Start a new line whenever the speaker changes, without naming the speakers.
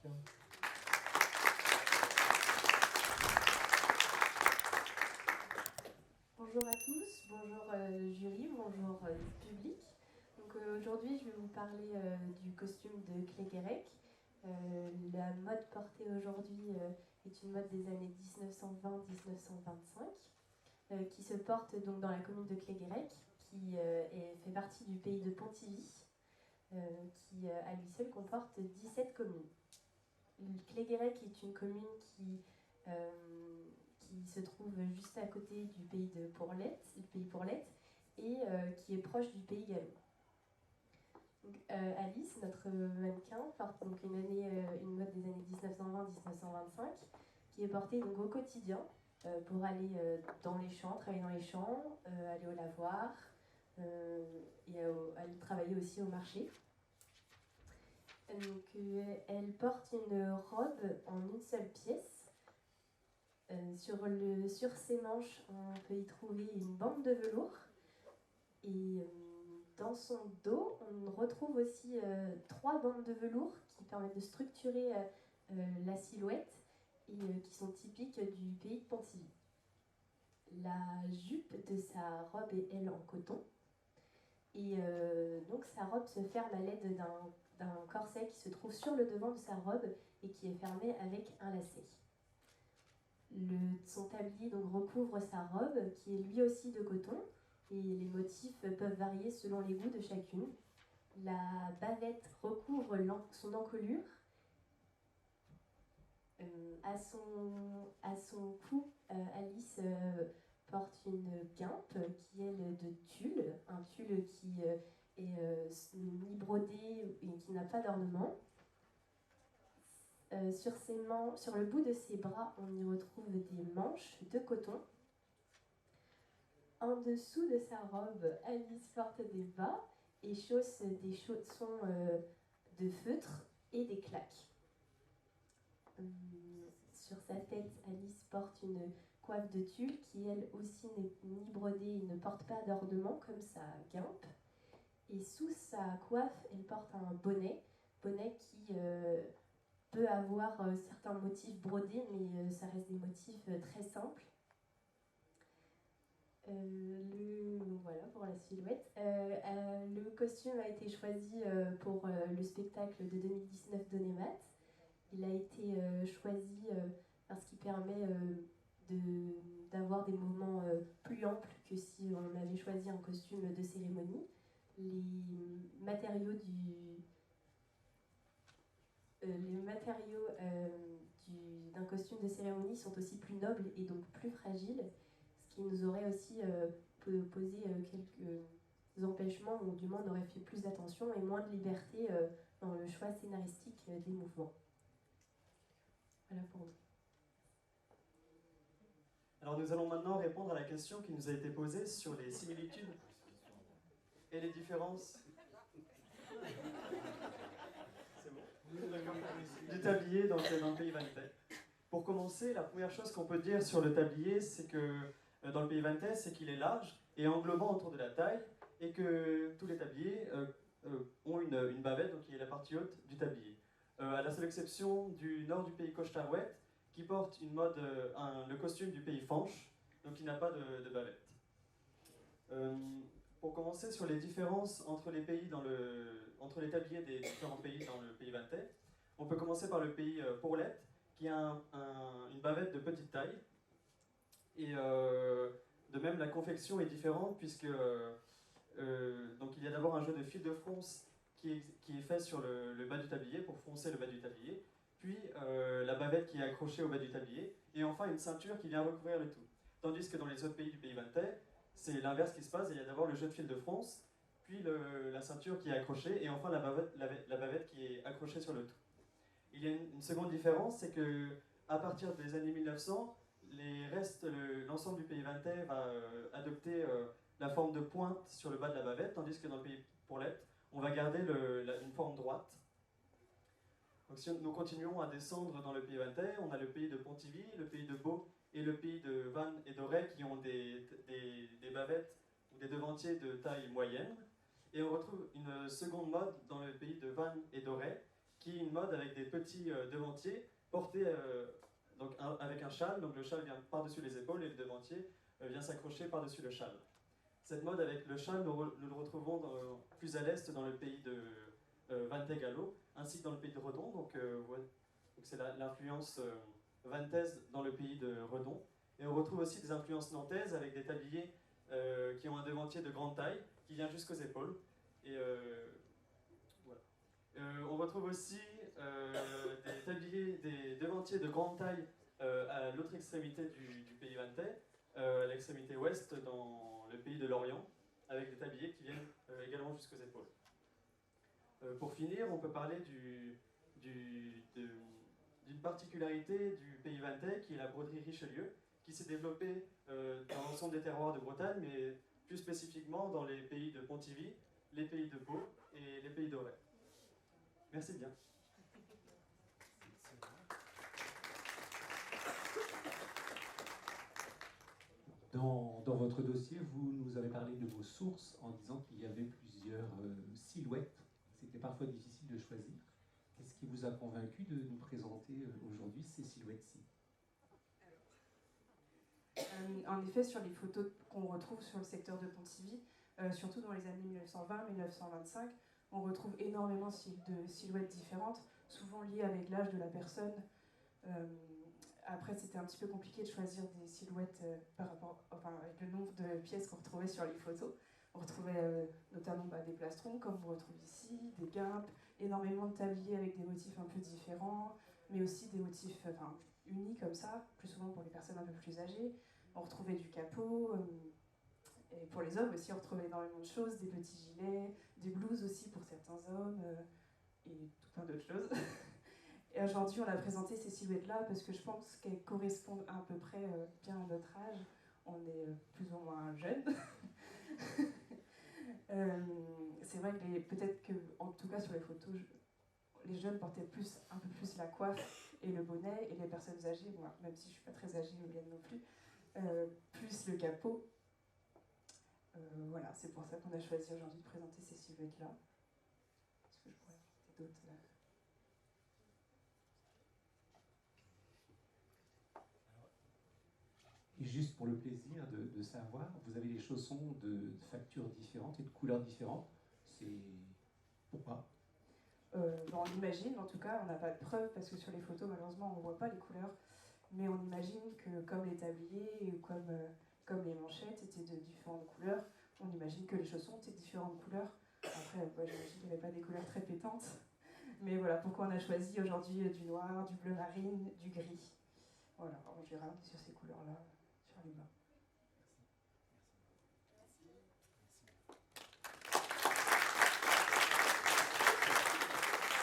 Bien.
Bonjour à tous, bonjour jury, bonjour public. Donc aujourd'hui je vais vous parler du costume de Cléguérec. La mode portée aujourd'hui est une mode des années 1920-1925 qui se porte donc dans la commune de Cléguérec qui fait partie du pays de Pontivy qui à lui seul comporte 17 communes. Cléguérec est une commune euh, qui se trouve juste à côté du pays de Pourlette, et qui est proche du pays gallo. Donc, Alice, notre mannequin, porte donc une mode des années 1920-1925, qui est portée donc au quotidien pour aller dans les champs, travailler dans les champs, aller au lavoir et aller travailler aussi au marché. Donc, elle porte une robe en une seule pièce. Sur ses manches, on peut y trouver une bande de velours. Et dans son dos, on retrouve aussi 3 bandes de velours qui permettent de structurer la silhouette et qui sont typiques du pays de Pontivy. La jupe de sa robe est, elle, en coton. Et donc sa robe se ferme à l'aide d'un corset qui se trouve sur le devant de sa robe et qui est fermé avec un lacet. Son tablier donc recouvre sa robe qui est lui aussi de coton et les motifs peuvent varier selon les goûts de chacune. La bavette recouvre son encolure. À son cou, Alice porte une guimpe qui est de tulle, un tulle qui est ni brodé et qui n'a pas d'ornement. Sur le bout de ses bras, on y retrouve des manches de coton. En dessous de sa robe, Alice porte des bas et chausse des chaussons de feutre et des claques. Sur sa tête, Alice porte une coiffe de tulle qui, elle aussi, n'est ni brodée et ne porte pas d'ornement comme sa guimpe. Et sous sa coiffe, elle porte un bonnet qui peut avoir certains motifs brodés, mais ça reste des motifs très simples. Voilà pour la silhouette. Le costume a été choisi pour le spectacle de 2019 d'Onémat. Il a été choisi parce qu'il permet d'avoir des mouvements plus amples que si on avait choisi un costume de cérémonie. Les matériaux d'un costume de cérémonie sont aussi plus nobles et donc plus fragiles, ce qui nous aurait aussi posé quelques empêchements, ou du moins on aurait fait plus d'attention et moins de liberté dans le choix scénaristique des mouvements. Voilà pour nous.
Alors nous allons maintenant répondre à la question qui nous a été posée sur les similitudes et les différences du tablier dans le pays vantais. Pour commencer, la première chose qu'on peut dire sur le tablier, c'est que dans le pays vantais, c'est qu'il est large et englobant autour de la taille, et que tous les tabliers ont une bavette, donc qui est la partie haute du tablier. À la seule exception du nord du pays Coche-Tarouette, qui porte le costume du pays Fanche, donc qui n'a pas de bavette. Pour commencer sur les différences entre les tabliers des différents pays dans le pays vantais, on peut commencer par le pays Pourlette, qui a une bavette de petite taille. Et de même, la confection est différente, puisque donc il y a d'abord un jeu de fil de fronce qui est fait sur le bas du tablier, pour froncer le bas du tablier, puis la bavette qui est accrochée au bas du tablier, et enfin une ceinture qui vient recouvrir le tout. Tandis que dans les autres pays du pays vantais, c'est l'inverse qui se passe, il y a d'abord le jeu de fil de fronce, puis la ceinture qui est accrochée, et enfin la bavette qui est accrochée sur le tout. Il y a une seconde différence, c'est que à partir des années 1900, l'ensemble du pays vantais va adopter la forme de pointe sur le bas de la bavette, tandis que dans le pays Pourlette, on va garder une forme droite. Donc si nous continuons à descendre dans le pays vantais, on a le pays de Pontivy, le pays de Beau et le pays de Vannes et d'Auray qui ont des bavettes ou des devantiers de taille moyenne. Et on retrouve une seconde mode dans le pays de Vannes et d'Auray qui est une mode avec des petits devantiers portés donc avec un châle. Donc le châle vient par-dessus les épaules et le devantier vient s'accrocher par-dessus le châle. Cette mode avec le châle, nous le retrouvons plus à l'est dans le pays de Vantegallo, ainsi que dans le pays de Redon. Donc c'est l'influence vantaise dans le pays de Redon. Et on retrouve aussi des influences nantaises avec des tabliers qui ont un devantier de grande taille qui vient jusqu'aux épaules. Et voilà. On retrouve aussi des tabliers, des devantiers de grande taille à l'autre extrémité du pays vantais, à l'extrémité ouest dans le pays de l'Orient, avec des tabliers qui viennent également jusqu'aux épaules. Pour finir, on peut parler d'une particularité du pays vantais qui est la broderie Richelieu, qui s'est développée dans l'ensemble des terroirs de Bretagne, mais plus spécifiquement dans les pays de Pontivy, les pays de Pau et les pays d'Auray. Merci bien.
Dans votre dossier, vous nous avez parlé de vos sources en disant qu'il y avait plusieurs silhouettes. C'était parfois difficile de choisir. Qu'est-ce qui vous a convaincu de nous présenter aujourd'hui ces silhouettes-ci ?
En effet, sur les photos qu'on retrouve sur le secteur de Pontivy, surtout dans les années 1920-1925, on retrouve énormément de silhouettes différentes, souvent liées avec l'âge de la personne. Après, c'était un petit peu compliqué de choisir des silhouettes avec le nombre de pièces qu'on retrouvait sur les photos. On retrouvait notamment des plastrons, comme on retrouve ici, des guimpes, énormément de tabliers avec des motifs un peu différents, mais aussi des motifs unis comme ça, plus souvent pour les personnes un peu plus âgées. On retrouvait du capot, et pour les hommes aussi, on retrouvait énormément de choses, des petits gilets, des blouses aussi pour certains hommes, et tout plein d'autres choses. Et aujourd'hui, on a présenté ces silhouettes-là parce que je pense qu'elles correspondent à peu près bien à notre âge. On est plus ou moins jeunes. C'est vrai que peut-être que, en tout cas sur les photos, les jeunes portaient un peu plus la coiffe et le bonnet, et les personnes âgées, bon, même si je ne suis pas très âgée, Mylène non plus, plus le capot. Voilà, c'est pour ça qu'on a choisi aujourd'hui de présenter ces silhouettes-là. Est-ce que je pourrais ajouter d'autres
Et juste pour le plaisir de savoir, vous avez des chaussons de factures différentes et de couleurs différentes. C'est pourquoi ?
On imagine, en tout cas, on n'a pas de preuves parce que sur les photos, malheureusement, on ne voit pas les couleurs. Mais on imagine que comme les tabliers ou comme les manchettes étaient de différentes couleurs, on imagine que les chaussons étaient de différentes couleurs. Après, j'imagine qu'il n'y avait pas des couleurs très pétantes. Mais voilà pourquoi on a choisi aujourd'hui du noir, du bleu marine, du gris. Voilà, en général, sur ces couleurs-là, sur les bas.